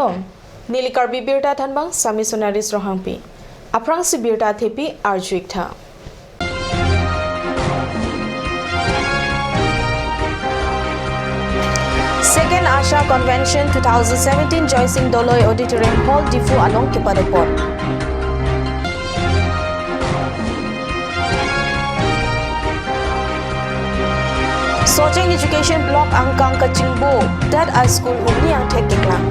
along Nilikar bibirta thanbang sami sonaris rohangpi. Aprang si birta thepi arjuik tha. Second Asha Convention 2017 Joycing Doloy Auditorium Hall Difu Along Kepadapot. Socheng Education Block Angkang Kachingbo Dad I School Umni Ang Tekiklang.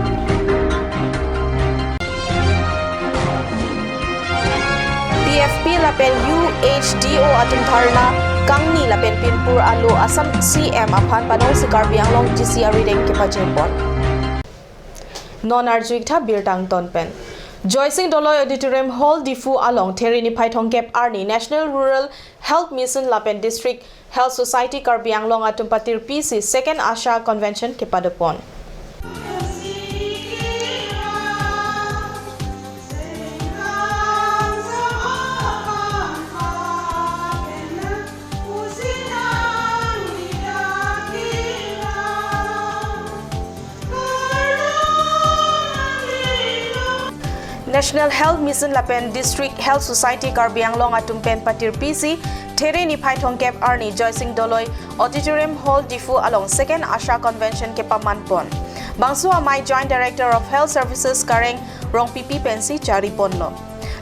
PFP Lapen UHDO Atum Tharna Kangni Lapen Pinpur Alu Assam CM Aphan Panong si Karbi Anglong GCRE Deng Kipachempon. Non-Arjuik Tha Birtang Tonpen. Joycing Doloy Auditorium Hall Difu Along Terini Paithong Kep Arni National Rural Health Mission Lapen District Health Society Karbi Anglong Atum Patir PC Second Asha Convention Kepadapon. National Health Mission Lapen District Health Society Karbi Anglong Atumpen Patir PC Tereni Paithong Kep Arni Joycing Doloy Auditorium Hall Difu Along Second Asha Convention Kepamanpon. Bangsu Amai Joint Director of Health Services Kareng Rong PP Pensi Chari Ponlo.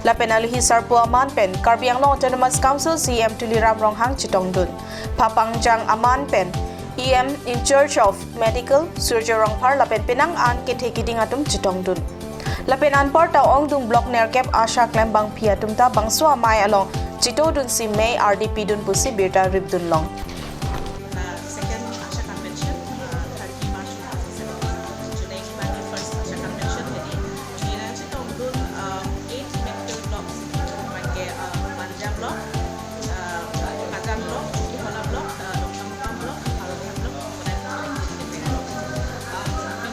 Lapen Alihi Sarpo Aman Pen Karbi Anglong Autonomous Council CM Tuliram Ronghang Chitongdun. Papangjang Aman Pen EM in Church of Medical Surgery Rongphar Lapen Penang An Ketekiding Atum Chitongdun. Lapen Anpor Taong Dung Block Nerkep Asha Klembang Pia Tumta Bangsu Amai Along Chito Dun Si May RDP Dun Pusi Birta Ribdun Long. Second Asha Convention, 30 March 2017. Today is the first Asha Convention. Jadi, kita Chitong Dun 8 medical blocks. Macam Manja Block, Kajang Block, Ihola Block, Lokam Block, Halong Block,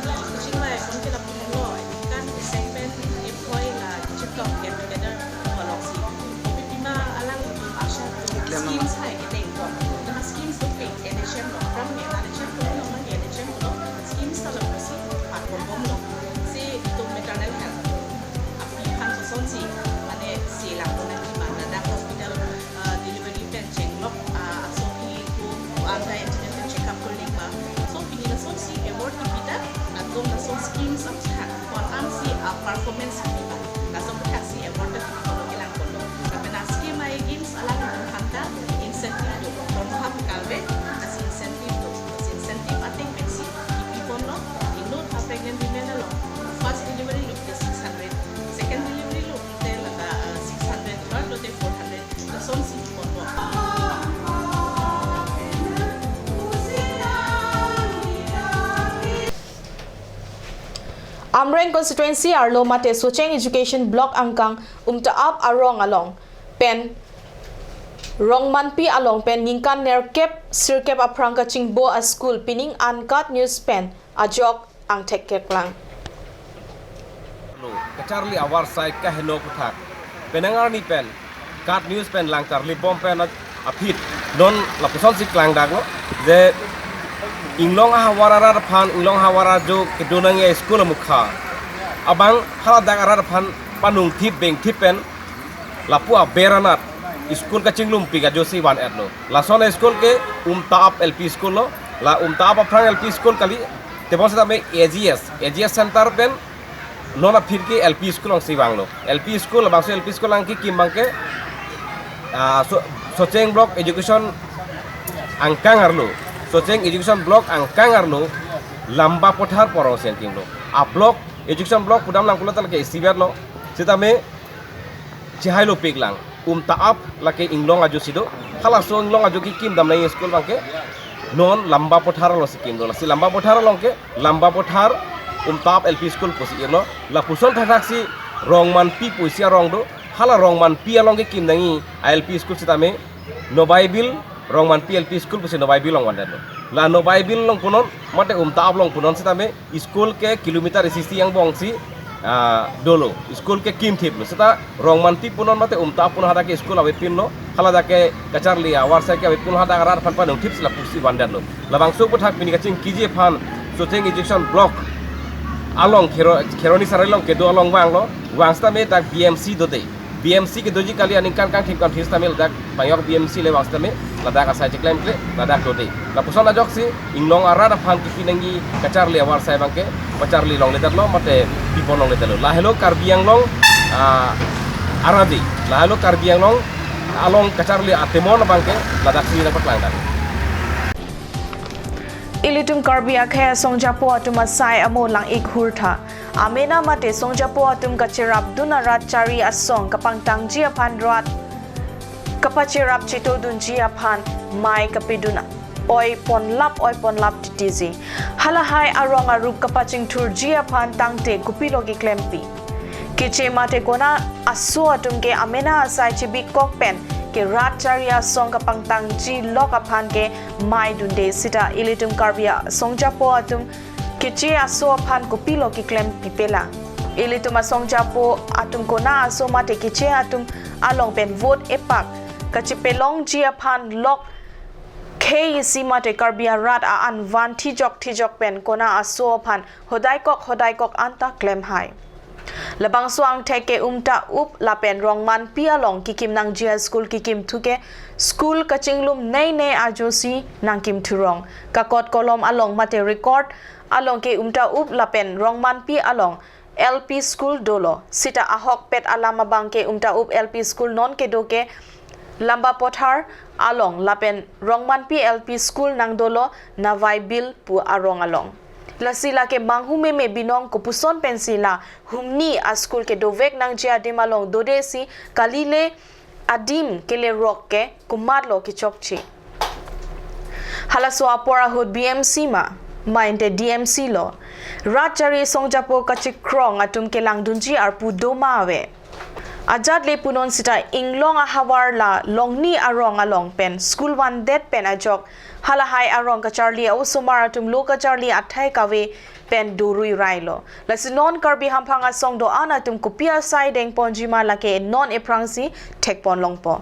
dan kucing lah. Kalau kita punya kan segmen employ lah Chitong get together kalau si. Pima alang Asha schemes hai kita ikut. Dengan schemes tu pay NHM lo, from NHM tu lo mana NHM lo schemes kalau mesti platform bom lo. Si itu maternal health. Api kan soson si mana si lakukan di mana dah hospital delivery pen check lo. So itu anda antenatal check up kuling ma. So ini lah so si award kita atau lah so schemes of health. For si performance kita. Lah so kita si award kita kalau hilang kalau. Tapi nak scheme ay games alang hanta incentive tu. Torham kalbe as incentive ating pensi. Ipon lo, inut pregnant women lo. First delivery lo 600, second delivery lo te laga 600, third lo te 400. The song si ipon lo. Amreng Constituency Arlo Mate Socheng Education Block Angkang Taap Arong Along Pen Rongmanpi Along Pen Ningkan Nerkep Sirkep Aprang Kachingbo a School Pining Uncut News Pen Ajok Ang Tekkeklang. Kacharli awar sai kaheno kuthak penangar ni pen kat news pen lang charli bom pen apit non lapuson si klang dagno je inglong hawara phan inglong hawara jo kedonang e school mukha abang hala dagara phan panung thip beng thipen lapua beranat school ka chinglum piga josi wan etno la son school ke taap LP school lo la taap aprang LP school kali tebon sa me AGS center pen nona फिर के LP school अंग सिवांग लो LP school बांसो LP school अंग की किम्बांग के सोचेंग ब्लॉक एजुकेशन अंकांग आरलो सोचेंग एजुकेशन ब्लॉक अंकांग आरलो लंबा पठार परो सेंटिंग लो आ ब्लॉक एजुकेशन ब्लॉक पुदाम लांकुला तल के सिबियार लो सिता में चिहाई लो पिगलांग ताप लाके इंग्लोंग आजो सिदो खाला सो इंग्लोंग आजो की किम दम नहीं स्कूल बांग के नॉन लंबा पठार लो सिकिम लो सी लंबा पठार लो के लंबा पठार ताप LP school posi irlo la puson tharaksi rongman pi puisia rongdo hala rongman pi along ke kindangi LP school sitame nobaibil rongman pi LP school posi nobaibil long wandalo la nobaibil long punon mate taap long punon sitame school ke kilometer sisi yang bongsi dolo school ke kim thip lo sita rongman pi punon mate taap punon hada ke school awe pin lo hala da ke kacharli awar sa ke awe punon hada arar fan pan tips la pusi wandalo la bangso puthak mini kaching kiji fan Socheng Education Block along keroni saralong kedo along wang sta me tak BMC dote BMC ke doji kali aning kan tim kan hista mel dak payor BMC le wang sta me ladak asai claim kle ladak dote la puson la joksi inglong ara da phan ki nangi kacar le war sai bangke kacar li long le dak lo mate pipon long le telo la hello karbiang long araji la hello karbiang long along kacar le atemon bangke ladak si na patlang dak Ilitum Karbia kaya songjapo atum asai amo lang ikhurtha. Amena mate songjapo atum kachirap dunarat chari asong kapang tangji apan rat. Kapachirap chito dunji apan mai kapiduna. Oi ponlap titizi. Halahai arong arup kapaching turji apan tangte kupilogi klempi. Kiche mate kona aso atum ke amena asai chibik kokpen. Ke rat charia song kapang tangji lok apan ke mai dunde sita ilitum karbia songjapo atum kiche aso apan kupilo ki klem pipela ilitum songjapo atum kona aso mate kiche atum along pen vote epak kachipelong ji apan lok ke si mate karbia rat a anvan tijok pen kona aso apan hodai kok anta klem hai Labang suang teke umta up lapen rongman pialong kikim nang jia school kikim tuke school kachinglum nei ajosi nang kim turong kakot kolom along mate record along ke umta up lapen rongman pi along LP school dolo sita ahok pet alama bangke umta up LP school non ke doke lamba pothar along lapen rongman pi LP school nang dolo navai bil pu arong along Lasila ke manghume me binong kupuson pensila humni a school ke dovek nang jia dimalong dodesi kalile adim kele rock ke kumarlo ki chokchi halaso apora hud BMC ma mainte DMC lo rachari songjapo kachik krong atum ke langdunji arpu domawe Ajat le punon sita inglong a hawar la longni arong along pen school one dead pen ajok halahai arong ka charlie au sumara tum lo ka charlie athai kawe pen durui railo lasinon karbi hampanga song do ana tum kupia sai deng ponjima lake non eprangsi thekpon longpo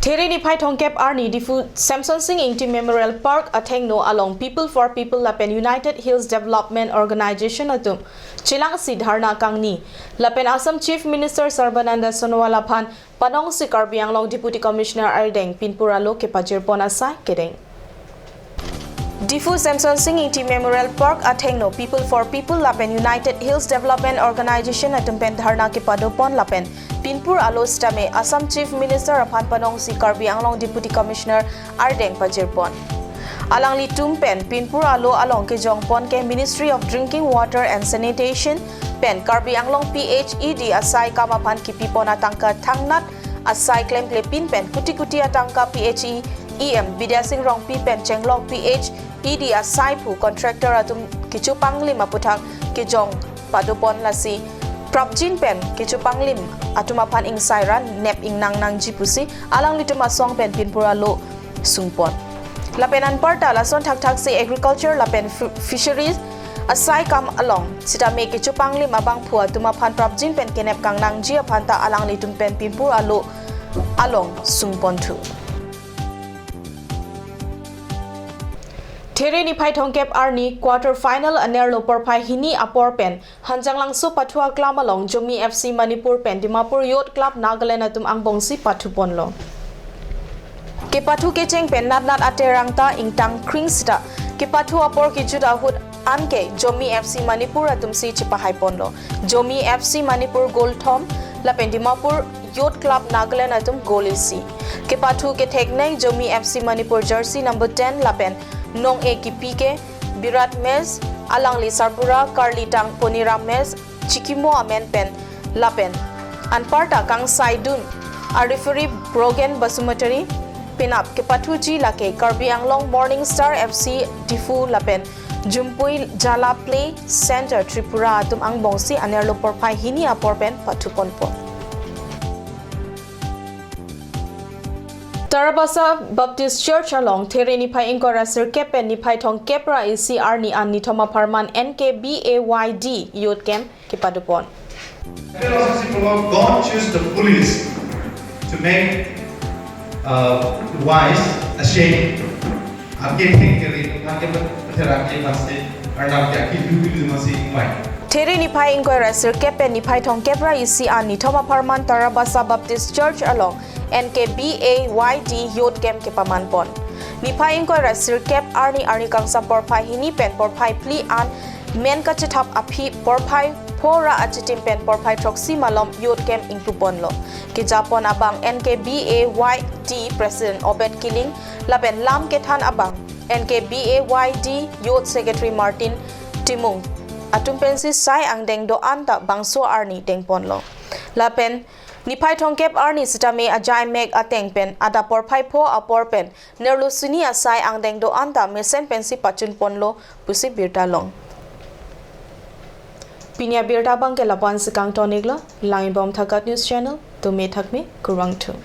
Tereni Pai Thongkep Arni Difu Samson Singh Ingti Memorial Park Athengno along People for People Lapen United Hills Development Organization atum Chilang Sidharna Kangni Lapen Assam Chief Minister Sarbananda Sonowala Phan Panong Sikar Bianglong Deputy Commissioner Ardeng Pinpura Lo ke Pajir Ponasai Kedeng Difu Samson Singh Ingti Memorial Park Athengno People for People Lapen United Hills Development Organization atum pen dharna ke padopon Lapen Pinpur Alostame Assam Chief Minister Aphan Panong Si Karbi Anglong Deputy Commissioner Ardeng Pajirpon Alang li tumpen Pinpur Alo along ke Jongpon ke Ministry of Drinking Water and Sanitation pen Karbi Anglong PHED asai kamapan kipipon atangka thangnat asai claim klepin pen kuti atangka PHE EM Bidyasing Rong Pi pen Chenglong PHED asai pu contractor atum kichu pangli maputhak ke Jong padopon lasi Propjin pen kichu panglim atumapan ing sairan nep ing nang jipusi alang lituma song pen Pinpura lo sungpon lapenan parta lason thak se agriculture lapen fisheries asai kam along sita me kichu panglim abang phua tumapan propjin pen kenep kang nang ji aphanta alang litum pen Pinpura lo along sungpon thu Tereni Pai Thongkep Arni quarter final aner lo porpai hini apor pen hanjang langso pathua club along Jomi FC Manipur pen Dimapur Youth Club Nagaland atum angbongsi pathupon lo ke pathu ke cheng pen nat aterangta ingtang kringsta ke pathu apor ki juda hud anke Jomi FC Manipur atum si chipahai pon lo Jomi FC Manipur goal thom la pen Dimapur Youth Club Nagaland atum goal si ke pathu ke theknai Jomi FC Manipur jersey number 10 la pen Nong e ki pike Birat Mes alang li Sarbura Karli tang Ponira Mes Chikimo amen pen lapen anparta kang saidun a referee Brogan Basumatari pinap ke pathuji lake Karbi Anglong Morning Star FC Difu lapen Jumpui Jala Play Center Tripura atum ang bongsi anerlo porpai hini apor pen pathuponpo Tarabasa Baptist Church along Tereni Pai Inkora Sirkep and Nipai Thong Kepra ECR ni an Nithoma Parman NKBAYD Youth Camp Kipadupon. Don't choose the police to make wise, ashamed. Agen kering, agen berterake pasti, karena agen dulu masih mai. Tere ni phai inquiry sir kepen ni phai thong kepra isi an ni thoma parman Tarabasa Baptist Church along NKBAYD Youth Camp ke paman pon. Ni phai inquiry sir kep arni kang sa por phai hini pen por phai pli an men ka chithap aphi por phai Pora achitim pen por phai troxy malom youth camp inclupon lo. Ki Japon abang NKBAYD President Obed Killing laben lam kethan abang NKBAYD Youth Secretary Martin Timung. Atum pensi sai ang deng do anta bangso arni tengpon lo. Lapen ni phai thong kep arni sitame ajai meg ateng pen ada por phai pho apor pen nerlu sini asai ang deng do anta mesen pensi pachun pon lo pusi birta long. Pinya birta bang ke lapan sekang tonik lo, langin bom thakat news channel, tu me thak me kurang tu.